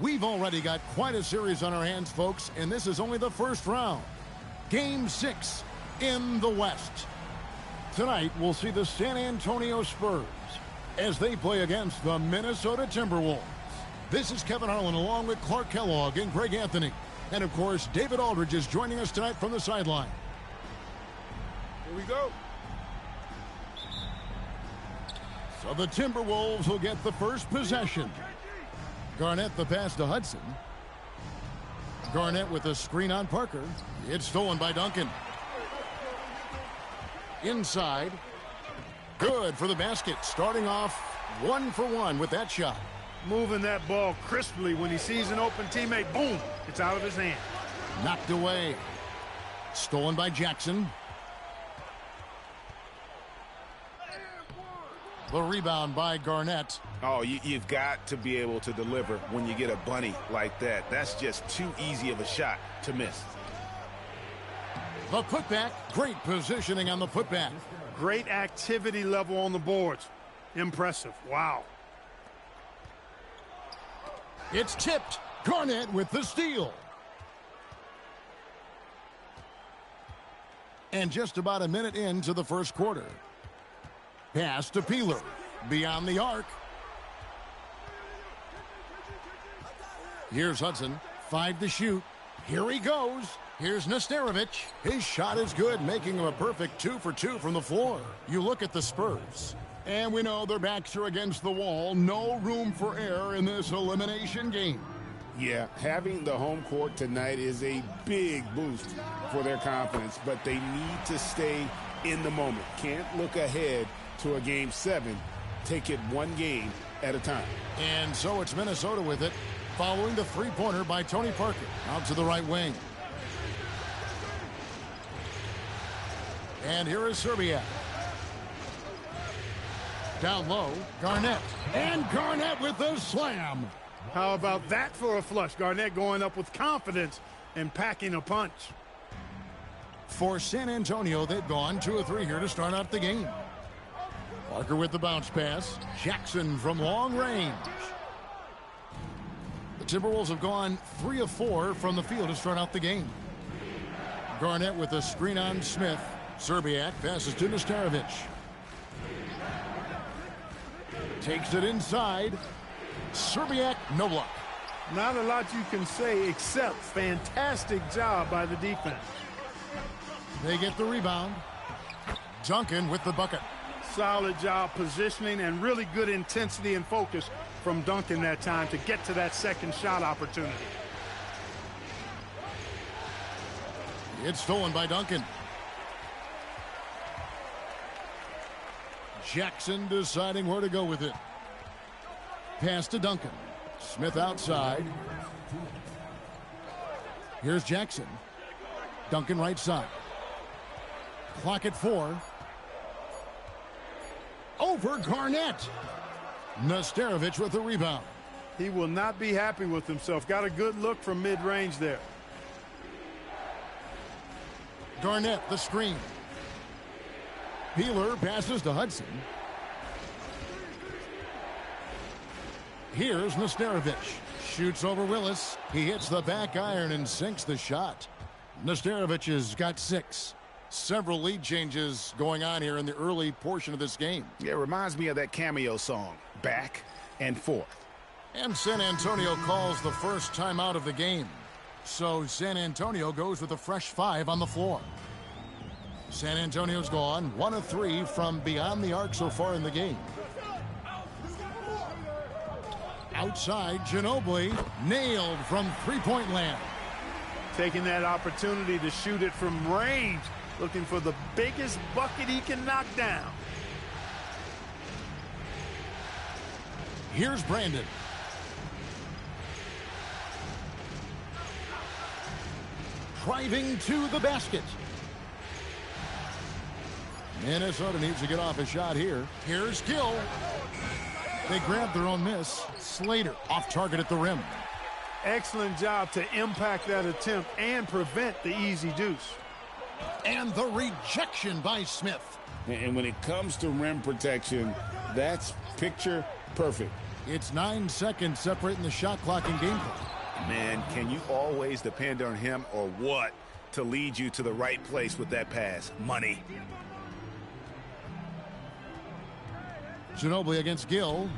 We've already got quite a series on our hands, folks, and this is only the first round. Game 6 in the West. Tonight, we'll see the San Antonio Spurs as they play against the Minnesota Timberwolves. This is Kevin Harlan along with Clark Kellogg and Greg Anthony. And, of course, David Aldridge is joining us tonight from the sideline. Here we go. So the Timberwolves will get the first possession. Garnett the pass to Hudson. Garnett with a screen on Parker. It's stolen by Duncan. Inside. Good for the basket. Starting off 1 for 1 with that shot. Moving that ball crisply when he sees an open teammate. Boom! It's out of his hand. Knocked away. Stolen by Jackson. The rebound by Garnett. Oh, you've got to be able to deliver when you get a bunny like that. That's just too easy of a shot to miss. The putback. Great positioning on the putback. Great activity level on the boards. Impressive. Wow. It's tipped. Garnett with the steal. And just about a minute into the first quarter. Pass to Peeler. Beyond the arc. Here's Hudson. 5 to shoot. Here he goes. Here's Nesterovic. His shot is good, making him a perfect 2 for 2 from the floor. You look at the Spurs, and we know their backs are against the wall. No room for error in this elimination game. Yeah, having the home court tonight is a big boost for their confidence, but they need to stay in the moment. Can't look ahead to a Game 7. Take it one game at a time. And so it's Minnesota with it, following the three-pointer by Tony Parker. Out to the right wing. And here is Serbia. Down low, Garnett. And Garnett with the slam. How about that for a flush? Garnett going up with confidence and packing a punch. For San Antonio, they've gone 2 of 3 here to start out the game. Parker with the bounce pass. Jackson from long range. The Timberwolves have gone 3 of 4 from the field to start out the game. Garnett with a screen on Smith. Serbiak passes to Nesterovic. Takes it inside. Serbiak, no block. Not a lot you can say except fantastic job by the defense. They get the rebound. Duncan with the bucket. Solid job positioning and really good intensity and focus from Duncan that time to get to that second shot opportunity. It's stolen by Duncan. Jackson deciding where to go with it. Pass to Duncan. Smith outside. Here's Jackson. Duncan right side. Clock at 4. Over Garnett. Nesterovic with the rebound. He will not be happy with himself. Got a good look from mid-range there. Garnett the screen. Peeler passes to Hudson. Here's Nesterovic. Shoots over Willis. He hits the back iron and sinks the shot. Nesterovic has got 6. Several lead changes going on here in the early portion of this game. Yeah, it reminds me of that Cameo song, Back and Forth. And San Antonio calls the first timeout of the game. So San Antonio goes with a fresh 5 on the floor. San Antonio's gone 1 of 3 from beyond the arc so far in the game. Outside, Ginobili nailed from three-point land. Taking that opportunity to shoot it from range. Looking for the biggest bucket he can knock down. Here's Brandon. Driving to the basket. Minnesota needs to get off a shot here. Here's Gill. They grab their own miss. Slater off target at the rim. Excellent job to impact that attempt and prevent the easy deuce. And the rejection by Smith. And when it comes to rim protection, that's picture perfect. It's 9 seconds separating the shot clock and game clock. Man, can you always depend on him or what to lead you to the right place with that pass? Money. Ginobili against Gill.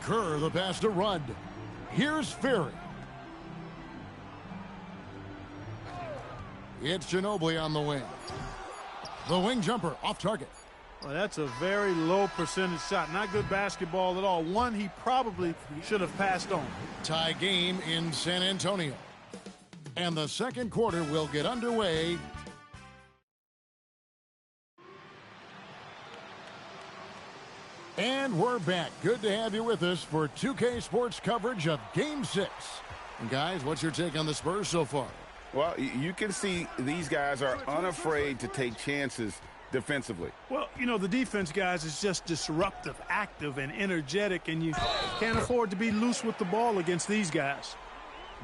Kerr, the pass to Rudd. Here's Ferry. It's Ginobili on the wing. The wing jumper off target. Well, that's a very low percentage shot. Not good basketball at all. One he probably should have passed on. Tie game in San Antonio. And the second quarter will get underway. And we're back. Good to have you with us for 2K Sports coverage of Game 6. And guys, what's your take on the Spurs so far? Well, you can see these guys are unafraid to take chances defensively. Well, you know, the defense, guys, is just disruptive, active, and energetic, and you can't afford to be loose with the ball against these guys.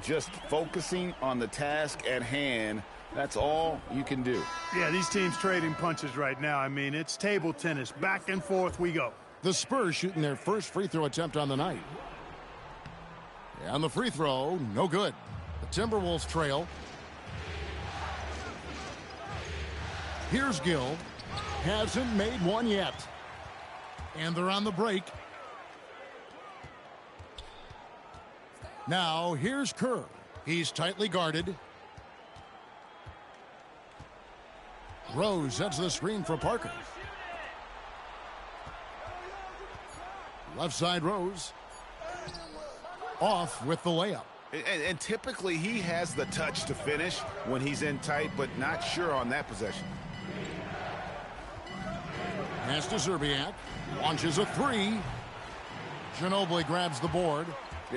Just focusing on the task at hand, that's all you can do. Yeah, these teams trading punches right now. I mean, it's table tennis. Back and forth we go. The Spurs shooting their first free throw attempt on the night. And the free throw, no good. The Timberwolves trail. Here's Gill. Hasn't made one yet. And they're on the break. Now here's Kerr. He's tightly guarded. Rose sets the screen for Parker. Left side Rose. Off with the layup. And typically he has the touch to finish when he's in tight, but not sure on that possession. Pass to Zerbiak. Launches a three. Ginobili grabs the board.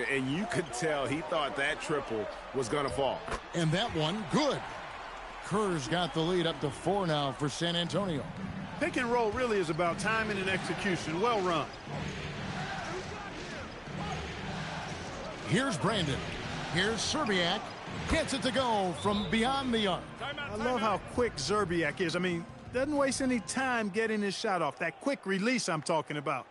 And you could tell he thought that triple was going to fall. And that one, good. Kerr's got the lead up to 4 now for San Antonio. Pick and roll really is about timing and execution. Well run. Here's Brandon. Here's Zerbiak. Gets it to go from beyond the arc. I love how quick Zerbiak is. I mean, doesn't waste any time getting his shot off. That quick release I'm talking about.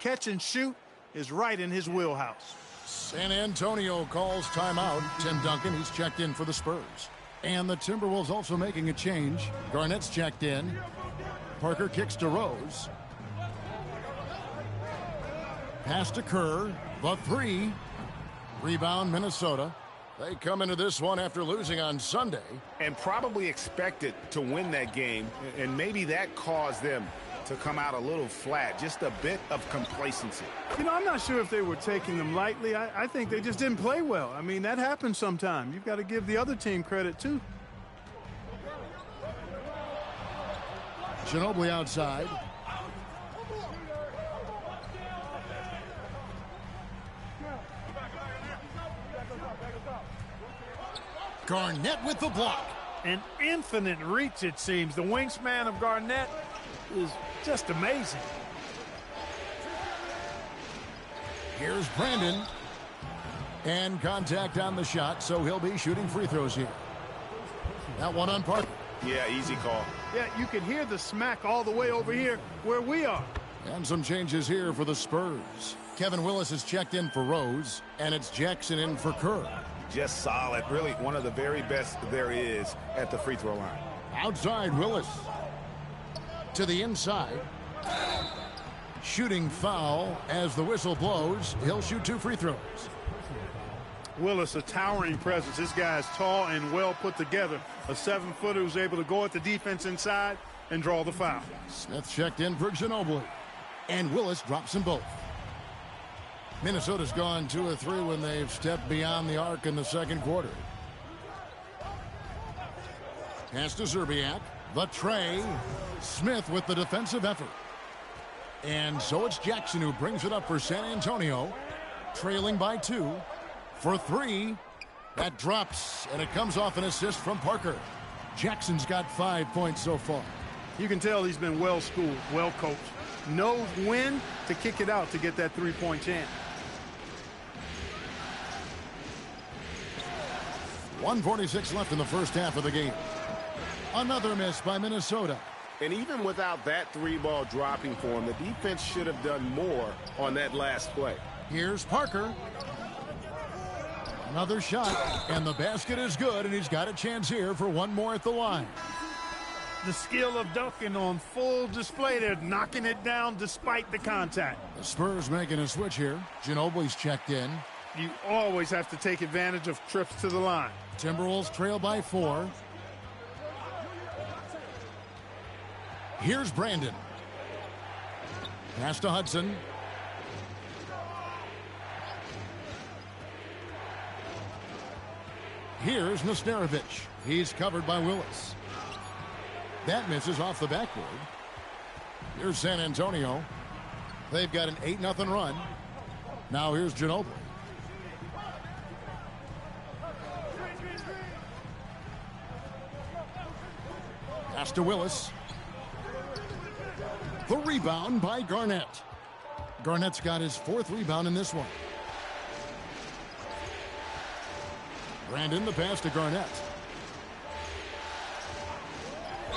Catch and shoot is right in his wheelhouse. San Antonio calls timeout. Tim Duncan, he's checked in for the Spurs. And the Timberwolves also making a change. Garnett's checked in. Parker kicks to Rose. Pass to Kerr. The three. Rebound, Minnesota. They come into this one after losing on Sunday. And probably expected to win that game. And maybe that caused them to come out a little flat. Just a bit of complacency. You know, I'm not sure if they were taking them lightly. I think they just didn't play well. I mean, that happens sometimes. You've got to give the other team credit, too. Ginobili outside. Garnett with the block. An infinite reach, it seems. The wingspan of Garnett is just amazing. Here's Brandon. And contact on the shot, so he'll be shooting free throws here. That one on Parker. Yeah, easy call. Yeah, you can hear the smack all the way over here where we are. And some changes here for the Spurs. Kevin Willis is checked in for Rose, and it's Jackson in for Kerr. Just solid. Really one of the very best there is at the free throw line. Outside Willis. To the inside. Shooting foul as the whistle blows. He'll shoot 2 free throws. Willis, a towering presence. This guy is tall and well put together. A 7-footer who's able to go at the defense inside and draw the foul. Smith checked in for Ginobili. And Willis drops them both. Minnesota's gone 2 of 3 when they've stepped beyond the arc in the second quarter. Pass to Zerbiak. The tray. Smith with the defensive effort. And so it's Jackson who brings it up for San Antonio. Trailing by 2. For 3. That drops, and it comes off an assist from Parker. Jackson's got 5 points so far. You can tell he's been well-schooled, well-coached. Knows when to kick it out to get that three-point chance. 1:46 left in the first half of the game. Another miss by Minnesota. And even without that three-ball dropping for him, the defense should have done more on that last play. Here's Parker. Another shot, and the basket is good, and he's got a chance here for one more at the line. The skill of dunking on full display there, knocking it down despite the contact. The Spurs making a switch here. Ginobili's checked in. You always have to take advantage of trips to the line. Timberwolves trail by 4. Here's Brandon. Pass to Hudson. Here's Nesterovic. He's covered by Willis. That misses off the backboard. Here's San Antonio. They've got an 8-0 run. Now here's Ginobili. Pass to Willis. The rebound by Garnett. Garnett's got his 4th rebound in this one. Brandon, the pass to Garnett.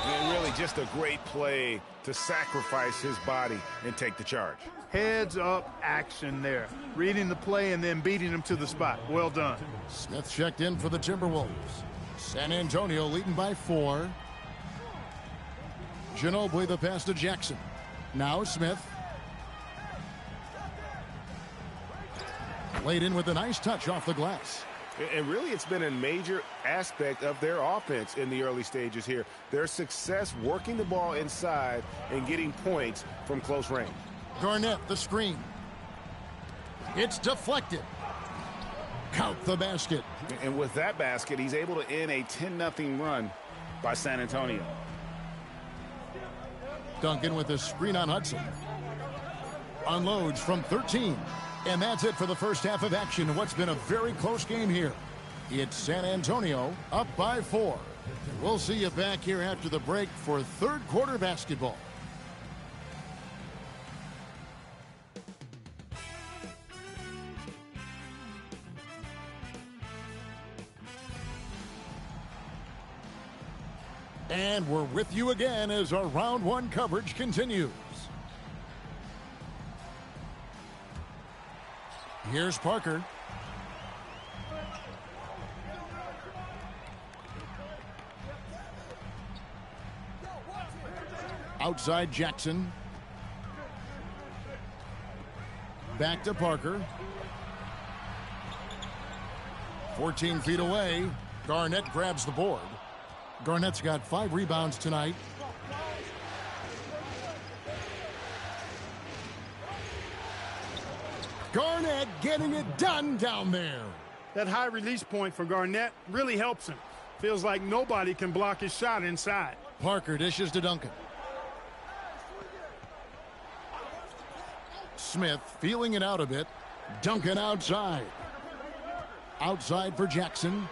And really just a great play to sacrifice his body and take the charge. Heads up action there. Reading the play and then beating him to the spot. Well done. Smith checked in for the Timberwolves. San Antonio leading by 4. Ginobili the pass to Jackson. Now Smith. Laid in with a nice touch off the glass. And really, it's been a major aspect of their offense in the early stages here. Their success working the ball inside and getting points from close range. Garnett, the screen. It's deflected. Count the basket. And with that basket, he's able to end a 10-0 run by San Antonio. Duncan with a screen on Hudson. Unloads from 13. And that's it for the first half of action in what's been a very close game here. It's San Antonio up by 4. We'll see you back here after the break for 3rd quarter basketball. And we're with you again as our round 1 coverage continues. Here's Parker. Outside Jackson. Back to Parker. 14 feet away. Garnett grabs the board. Garnett's got 5 rebounds tonight. Garnett getting it done down there. That high release point for Garnett really helps him. Feels like nobody can block his shot inside. Parker dishes to Duncan. Smith feeling it out a bit. Duncan outside. Outside for Jackson.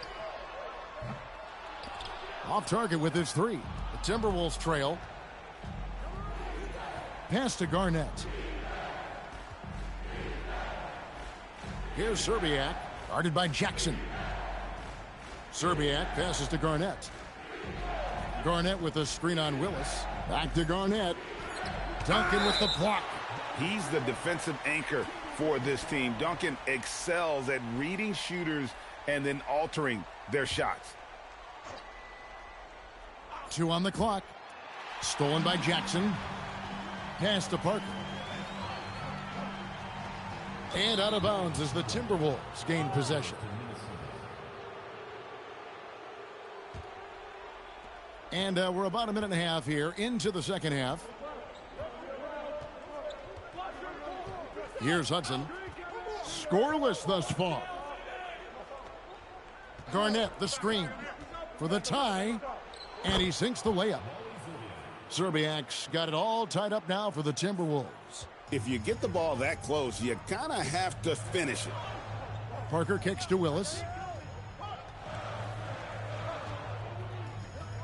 Off target with his 3. The Timberwolves trail. Pass to Garnett. Here's Serbiak, guarded by Jackson. Serbiak passes to Garnett. Garnett with a screen on Willis. Back to Garnett. Duncan with the block. He's the defensive anchor for this team. Duncan excels at reading shooters and then altering their shots. 2 on the clock. Stolen by Jackson. Pass to Parker. And out of bounds as the Timberwolves gain possession. And we're about a minute and a half here into the second half. Here's Hudson. Scoreless thus far. Garnett the screen for the tie. And he sinks the layup. Serbiak's got it all tied up now for the Timberwolves. If you get the ball that close, you kind of have to finish it. Parker kicks to Willis.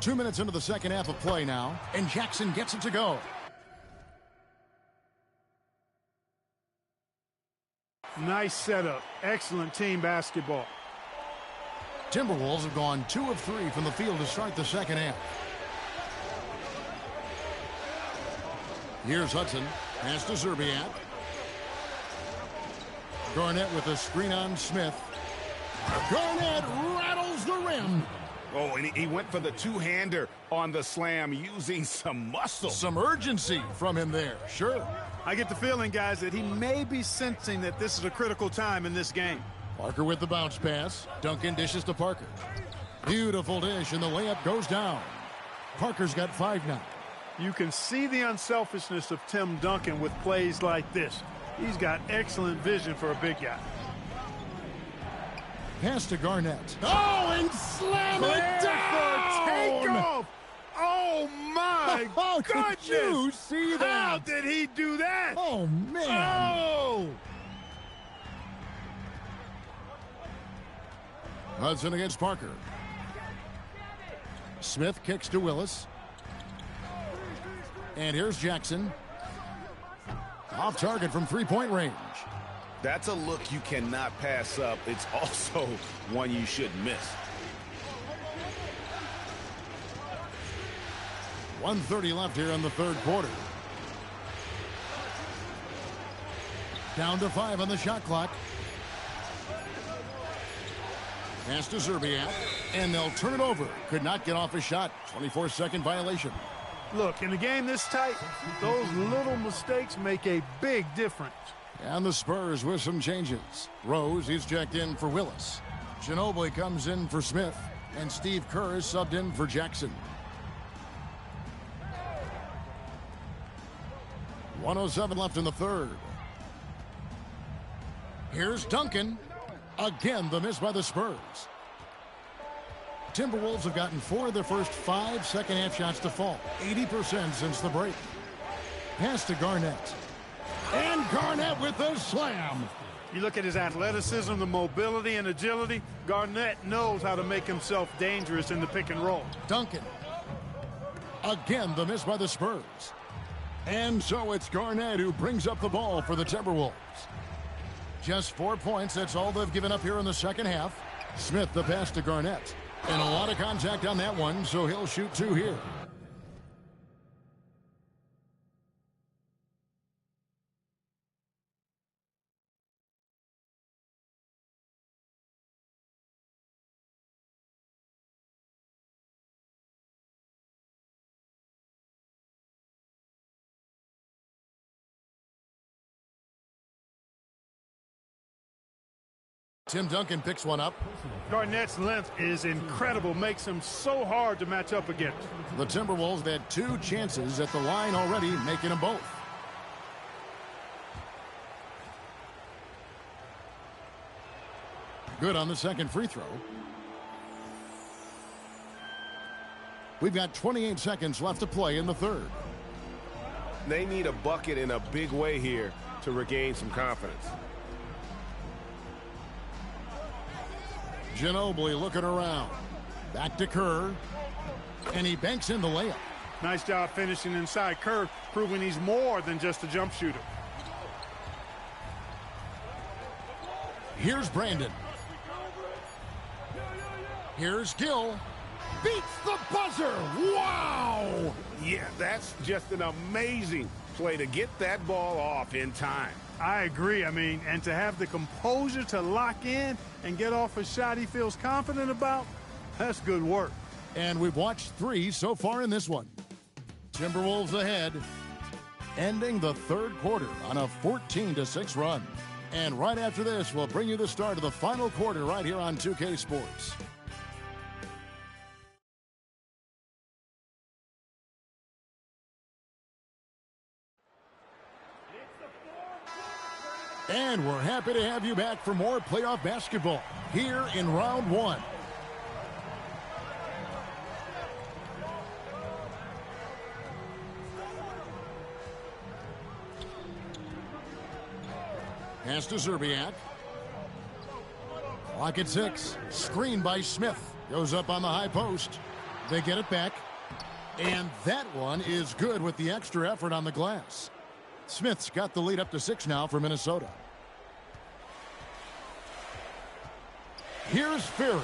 2 minutes into the second half of play now, and Jackson gets it to go. Nice setup. Excellent team basketball. Timberwolves have gone 2 of 3 from the field to start the second half. Here's Hudson. Pass to Zerbiak. Garnett with a screen on Smith. Garnett rattles the rim. Oh, and he went for the two-hander on the slam using some muscle. Some urgency from him there, sure. I get the feeling, guys, that he may be sensing that this is a critical time in this game. Parker with the bounce pass. Duncan dishes to Parker. Beautiful dish, and the layup goes down. Parker's got 5 now. You can see the unselfishness of Tim Duncan with plays like this. He's got excellent vision for a big guy. Pass to Garnett. Oh, and slam it down! Takeoff! Oh, my Oh, goodness! did you see that? How did he do that? Oh, man. Oh! Hudson against Parker. Smith kicks to Willis. And here's Jackson. Off target from three-point range. That's a look you cannot pass up. It's also one you shouldn't miss. 1:30 left here in the third quarter. Down to 5 on the shot clock. Pass to Zerbiak, and they'll turn it over. Could not get off a shot. 24-second violation. Look, in a game this tight, those little mistakes make a big difference. And the Spurs with some changes. Rose, he's checked in for Willis. Ginobili comes in for Smith, and Steve Kerr is subbed in for Jackson. 1:07 left in the third. Here's Duncan. Again, the miss by the Spurs. Timberwolves have gotten 4 of their first 5 second-half shots to fall. 80% since the break. Pass to Garnett. And Garnett with the slam. You look at his athleticism, the mobility, and agility. Garnett knows how to make himself dangerous in the pick and roll. Duncan. Again, the miss by the Spurs. And so it's Garnett who brings up the ball for the Timberwolves. Just 4 points. That's all they've given up here in the second half. Smith the pass to Garnett. And a lot of contact on that one, so he'll shoot 2 here. Tim Duncan picks one up. Garnett's length is incredible, makes him so hard to match up against. The Timberwolves had 2 chances at the line already, making them both. Good on the second free throw. We've got 28 seconds left to play in the third. They need a bucket in a big way here to regain some confidence. Ginobili looking around. Back to Kerr. And he banks in the layup. Nice job finishing inside. Kerr proving he's more than just a jump shooter. Here's Brandon. Here's Gill. Beats the buzzer. Wow! Yeah, that's just an amazing play to get that ball off in time. I agree. I mean, and to have the composure to lock in and get off a shot he feels confident about, that's good work. And we've watched 3 so far in this one. Timberwolves ahead, ending the third quarter on a 14-6 run. And right after this, we'll bring you the start of the final quarter right here on 2K Sports. And we're happy to have you back for more playoff basketball here in round 1. Pass to Zerbiak. Clock at 6. Screen by Smith. Goes up on the high post. They get it back. And that one is good with the extra effort on the glass. Smith's got the lead up to 6 now for Minnesota. Here's Ferry.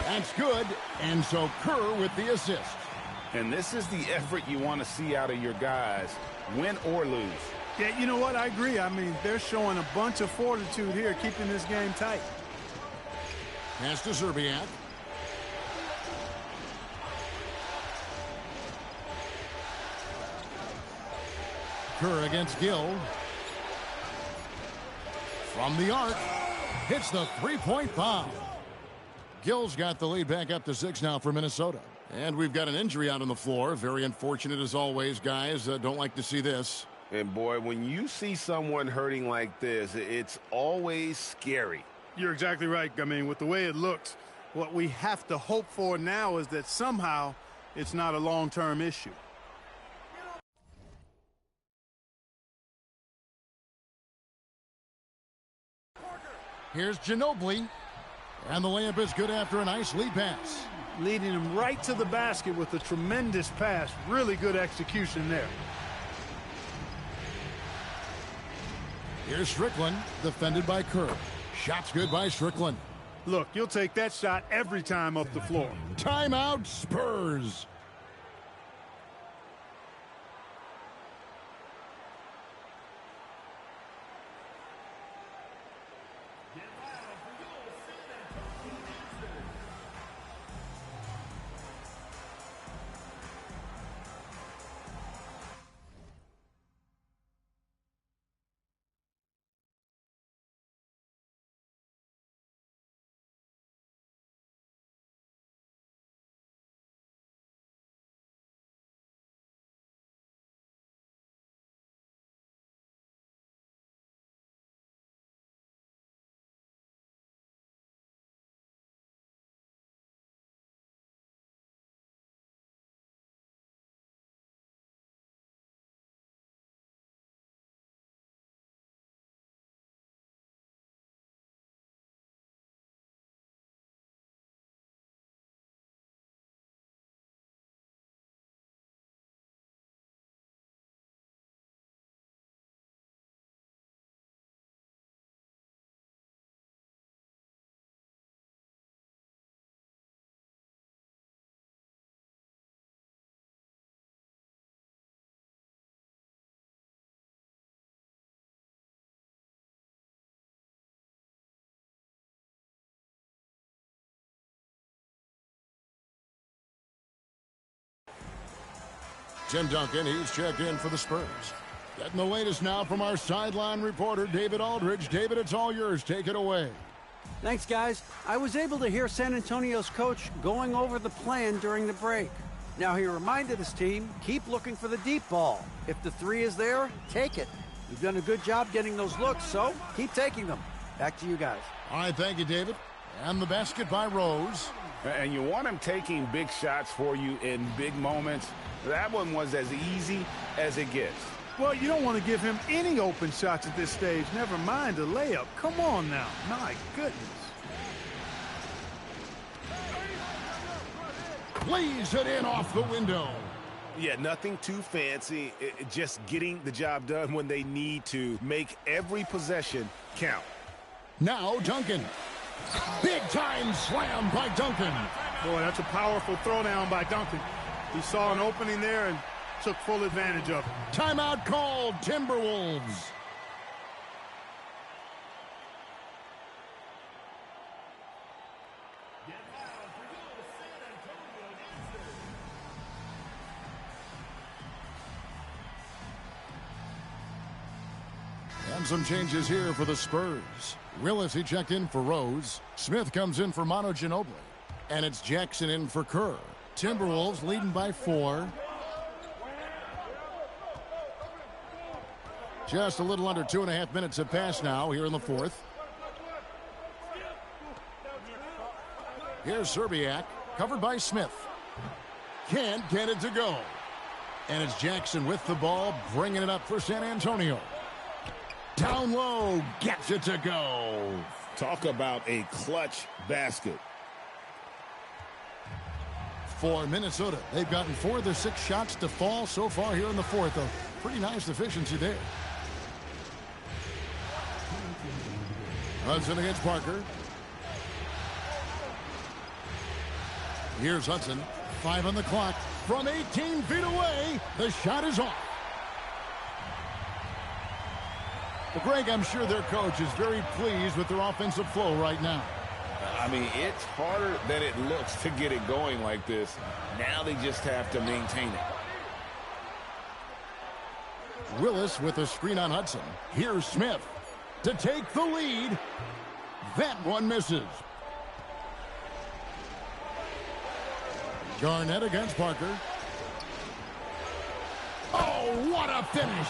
That's good, and so Kerr with the assist. And this is the effort you want to see out of your guys, win or lose. Yeah, you know what? I agree. I mean, they're showing a bunch of fortitude here, keeping this game tight. Pass to Szczerbiak. Kerr against Gill. From the arc. Hits the three-point foul. Gill's got the lead back up to 6 now for Minnesota. And we've got an injury out on the floor. Very unfortunate as always, guys. Don't like to see this. And boy, when you see someone hurting like this, it's always scary. You're exactly right. I mean, with the way it looks, what we have to hope for now is that somehow it's not a long-term issue. Here's Ginobili. And the layup is good after a nice lead pass. Leading him right to the basket with a tremendous pass. Really good execution there. Here's Strickland, defended by Kerr. Shot's good by Strickland. Look, you'll take that shot every time up the floor. Timeout, Spurs. Tim Duncan, he's checked in for the Spurs. Getting the latest now from our sideline reporter, David Aldridge. David, it's all yours. Take it away. Thanks, guys. I was able to hear San Antonio's coach going over the plan during the break. Now, he reminded his team, keep looking for the deep ball. If the three is there, take it. You've done a good job getting those looks, so keep taking them. Back to you guys. All right, thank you, David. And the basket by Rose. And you want him taking big shots for you in big moments. That one was as easy as it gets. Well, you don't want to give him any open shots at this stage. Never mind a layup. Come on now. My goodness. Plays it in off the window. Yeah, nothing too fancy. Just getting the job done when they need to. Make every possession count. Now Duncan. Big time slam by Duncan. Boy, that's a powerful throwdown by Duncan. He saw an opening there and took full advantage of it. Timeout called, Timberwolves. And some changes here for the Spurs. Willis, he checked in for Rose. Smith comes in for Manu Ginobili. And it's Jackson in for Kerr. Timberwolves leading by 4. Just a little under 2.5 minutes have passed now here in the fourth. Here's Szczerbiak, covered by Smith. Can't get it to go. And it's Jackson with the ball, bringing it up for San Antonio. Down low, gets it to go. Talk about a clutch basket. For Minnesota, they've gotten 4 of their 6 shots to fall so far here in the fourth. A pretty nice efficiency there. Hudson against Parker. Here's Hudson. 5 on the clock. from 18 feet away. The shot is off. Well, Greg, I'm sure their coach is very pleased with their offensive flow right now. I mean, it's harder than it looks to get it going like this. Now they just have to maintain it. Willis with a screen on Hudson. Here's Smith to take the lead. That one misses. Garnett against Parker. Oh, what a finish.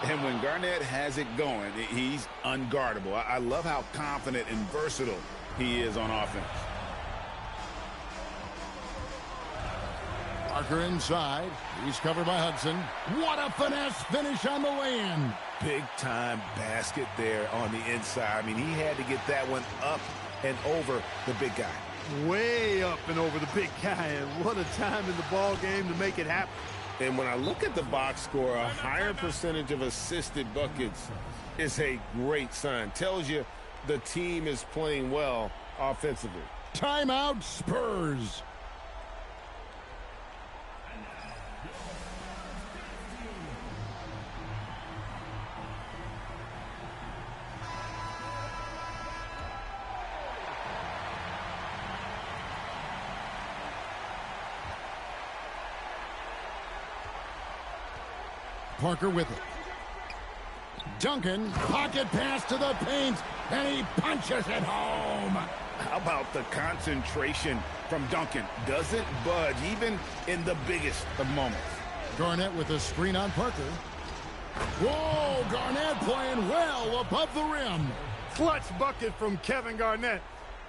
And when Garnett has it going, he's unguardable. I love how confident and versatile he is on offense. Parker inside. He's covered by Hudson. What a finesse finish on the lay-in. Big-time basket there on the inside. I mean, he had to get that one up and over the big guy. Way up and over the big guy. And what a time in the ball game to make it happen. And when I look at the box score, a higher percentage of assisted buckets is a great sign. Tells you the team is playing well offensively. Timeout, Spurs. Parker with it. Duncan, pocket pass to the paint, and he punches it home. How about the concentration from Duncan? Doesn't budge, even in the biggest of moments. Garnett with a screen on Parker. Whoa, Garnett playing well above the rim. Clutch bucket from Kevin Garnett.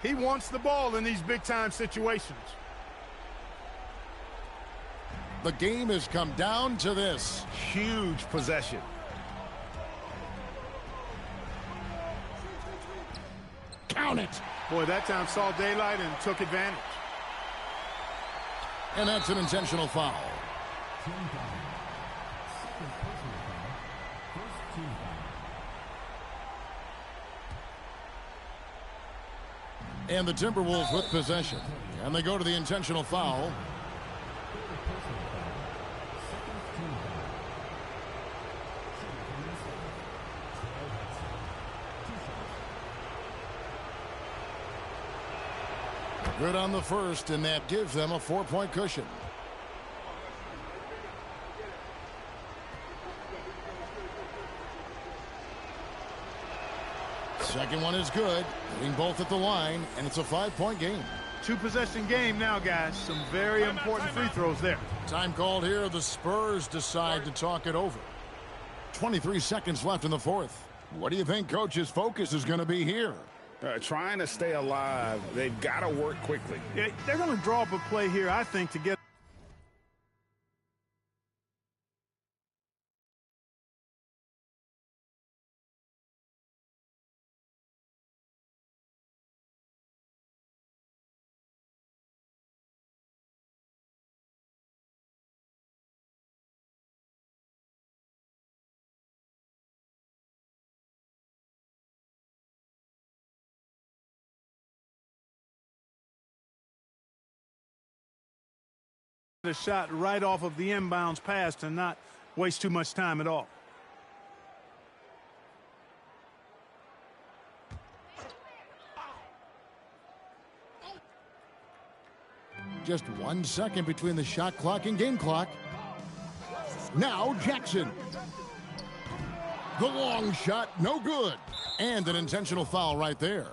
He wants the ball in these big-time situations. The game has come down to this. Huge possession. Count it. Boy, that time saw daylight and took advantage. And that's an intentional foul. And the Timberwolves with possession. And they go to the intentional foul. Good on the first, and that gives them a 4-point cushion. Second one is good. Hitting both at the line, and it's a 5-point game. Two-possession game now, guys. Some very important free throws there. Time called here. The Spurs decide to talk it over. 23 seconds left in the fourth. What do you think Coach's focus is going to be here? Trying to stay alive. They've got to work quickly. Yeah, they're going to draw up a play here, I think, to get a shot right off of the inbounds pass to not waste too much time at all. Just 1 second between the shot clock and game clock. Now Jackson. The long shot, no good. And an intentional foul right there.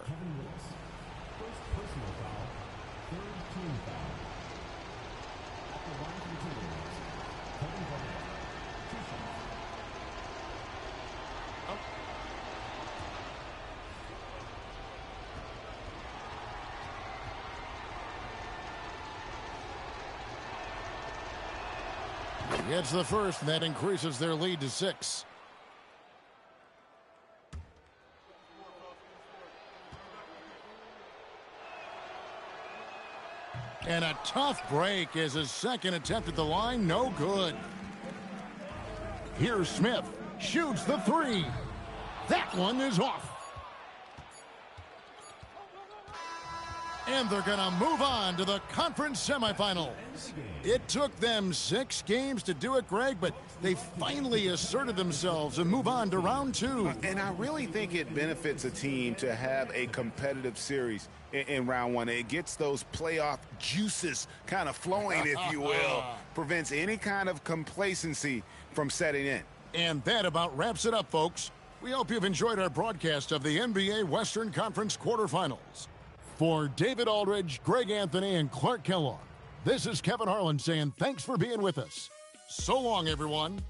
Gets the first, and that increases their lead to 6. And a tough break as his second attempt at the line, no good. Here's Smith, shoots the three. That one is off. And they're going to move on to the conference semifinals. It took them 6 games to do it, Greg, but they finally asserted themselves and move on to round 2. And I really think it benefits a team to have a competitive series in round 1. It gets those playoff juices kind of flowing, if you will. Prevents any kind of complacency from setting in. And that about wraps it up, folks. We hope you've enjoyed our broadcast of the NBA Western Conference quarterfinals. For David Aldridge, Greg Anthony, and Clark Kellogg, this is Kevin Harlan saying thanks for being with us. So long, everyone.